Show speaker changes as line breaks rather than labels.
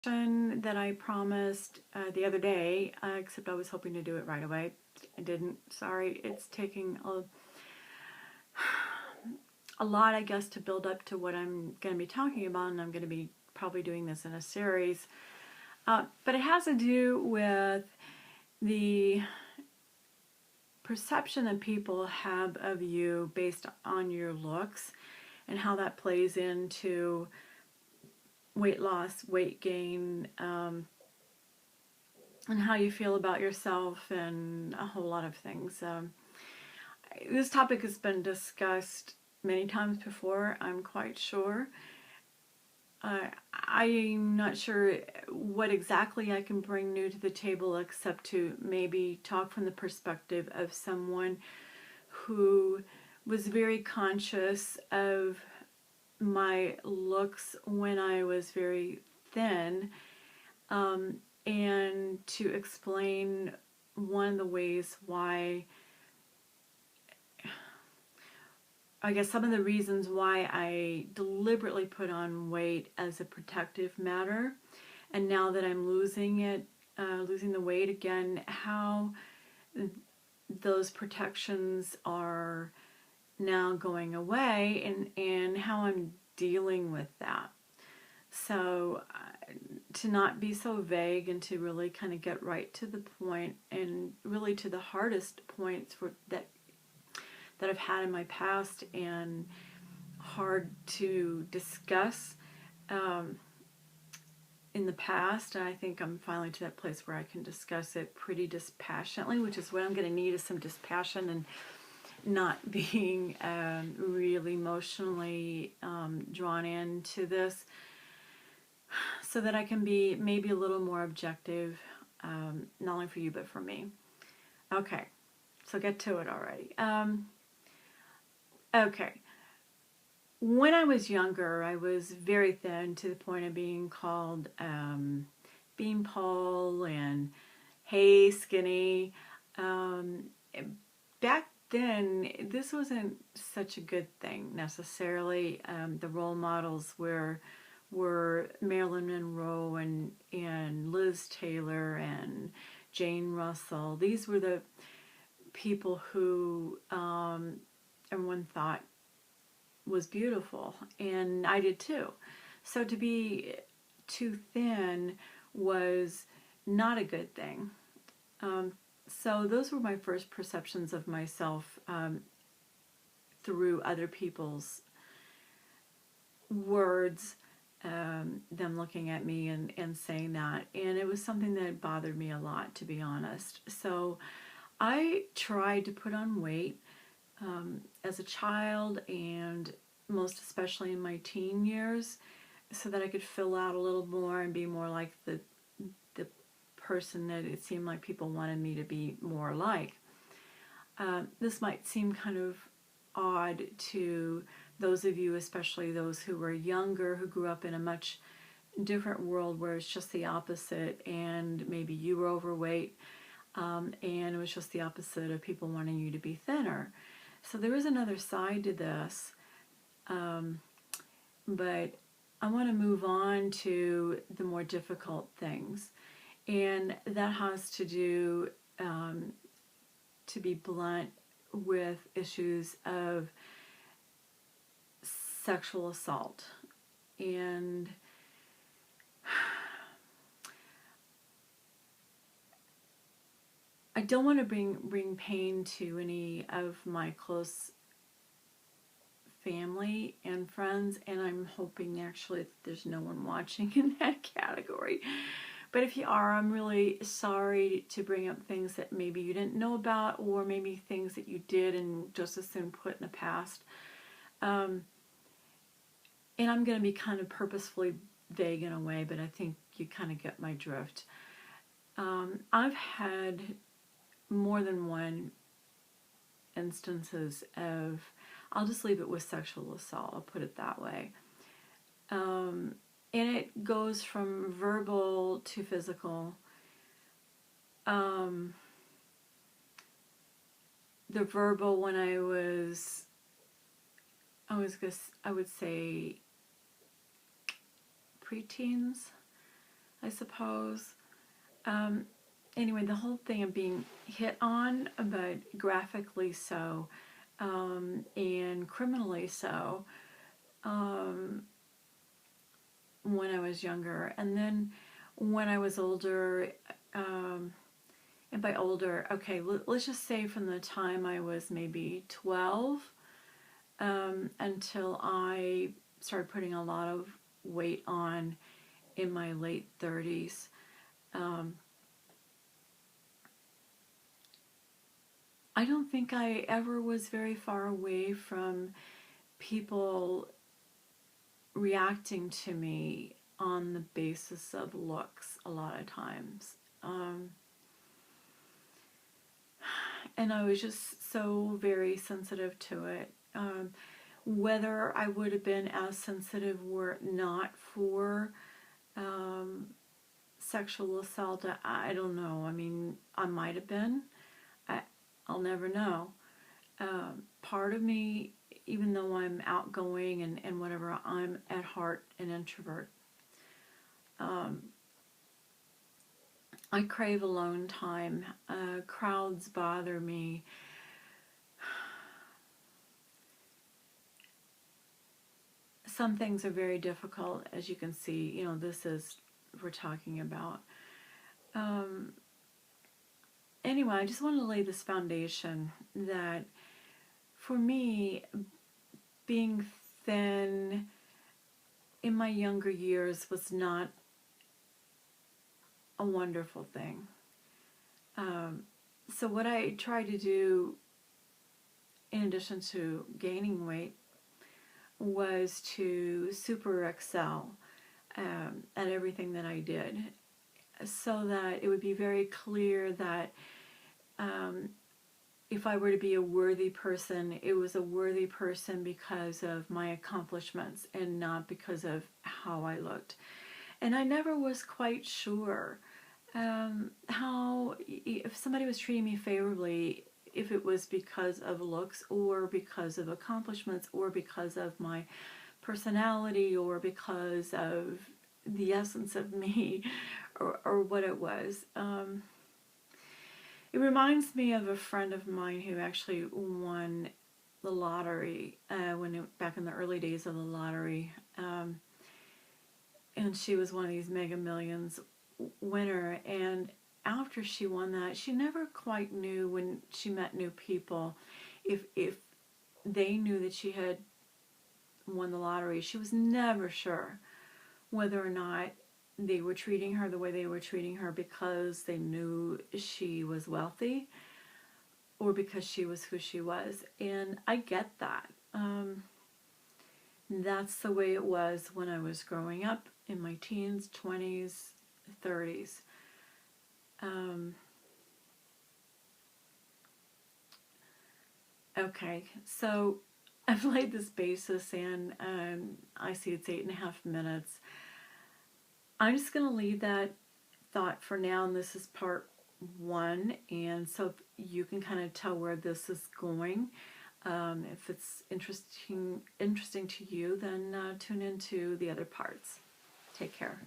That I promised the other day, except I was hoping to do it right away. I didn't. Sorry, it's taking a lot, I guess, to build up to what I'm going to be talking about, and I'm going to be probably doing this in a series. But it has to do with the perception that people have of you based on your looks and how that plays into weight loss, weight gain, and how you feel about yourself and a whole lot of things. This topic has been discussed many times before, I'm quite sure. I'm not sure what exactly I can bring new to the table except to maybe talk from the perspective of someone who was very conscious of my looks when I was very thin, and to explain one of the ways why, I guess some of the reasons why I deliberately put on weight as a protective matter. And now that I'm losing it, losing the weight again, how those protections are now going away, and how I'm dealing with that. So to not be so vague and to really kind of get right to the point, and really to the hardest points that I've had in my past and hard to discuss in the past. And I think I'm finally to that place where I can discuss it pretty dispassionately, which is what I'm going to need, is some dispassion and not being really emotionally drawn into this, so that I can be maybe a little more objective, not only for you but for me. Okay, so get to it already. Okay, when I was younger, I was very thin to the point of being called Beanpole and Hey Skinny. Back then, this wasn't such a good thing necessarily. The role models were Marilyn Monroe and Liz Taylor and Jane Russell. These were the people who everyone thought was beautiful, and I did too. So to be too thin was not a good thing. So those were my first perceptions of myself, through other people's words, them looking at me and saying that. And it was something that bothered me a lot, to be honest. So I tried to put on weight as a child, and most especially in my teen years, so that I could fill out a little more and be more like the person that it seemed like people wanted me to be more like. This might seem kind of odd to those of you, especially those who were younger, who grew up in a much different world where it's just the opposite, and maybe you were overweight, and it was just the opposite of people wanting you to be thinner. So there is another side to this, but I want to move on to the more difficult things, and that has to do, to be blunt, with issues of sexual assault. And I don't want to bring pain to any of my close family and friends, and I'm hoping actually that there's no one watching in that category. But if you are, I'm really sorry to bring up things that maybe you didn't know about, or maybe things that you did and just as soon put in the past. And I'm going to be kind of purposefully vague in a way, but I think you kind of get my drift. I've had more than one instances of, I'll just leave it with sexual assault, I'll put it that way. And it goes from verbal to physical. The verbal, when I would say preteens, I suppose. Um, anyway, the whole thing of being hit on, but graphically so, and criminally so, um, when I was younger. And then when I was older, um, and by older, okay, let's just say from the time I was maybe 12 until I started putting a lot of weight on in my late 30s. Um, I don't think I ever was very far away from people reacting to me on the basis of looks a lot of times. And I was just so very sensitive to it. Whether I would have been as sensitive were it not for um, sexual assault, I don't know. I mean, I might have been. I, I'll never know. Part of me, even though I'm outgoing and whatever, I'm at heart an introvert. Um, I crave alone time. Crowds bother me. Some things are very difficult, as you can see. You know, this is we're talking about. Um, anyway, I just want to lay this foundation that for me, being thin in my younger years was not a wonderful thing. So what I tried to do, in addition to gaining weight, was to super excel at everything that I did, so that it would be very clear that um, if I were to be a worthy person, it was a worthy person because of my accomplishments and not because of how I looked. And I never was quite sure how, if somebody was treating me favorably, if it was because of looks or because of accomplishments or because of my personality or because of the essence of me or what it was. It reminds me of a friend of mine who actually won the lottery back in the early days of the lottery. And she was one of these Mega Millions winner. And after she won that, she never quite knew when she met new people if they knew that she had won the lottery. She was never sure whether or not they were treating her the way they were treating her because they knew she was wealthy or because she was who she was. And I get that. That's the way it was when I was growing up in my teens, 20s, 30s. Okay, so I've laid this basis and I see it's 8.5 minutes. I'm just going to leave that thought for now, and this is part one, and so you can kind of tell where this is going. If it's interesting to you, then tune into the other parts. Take care.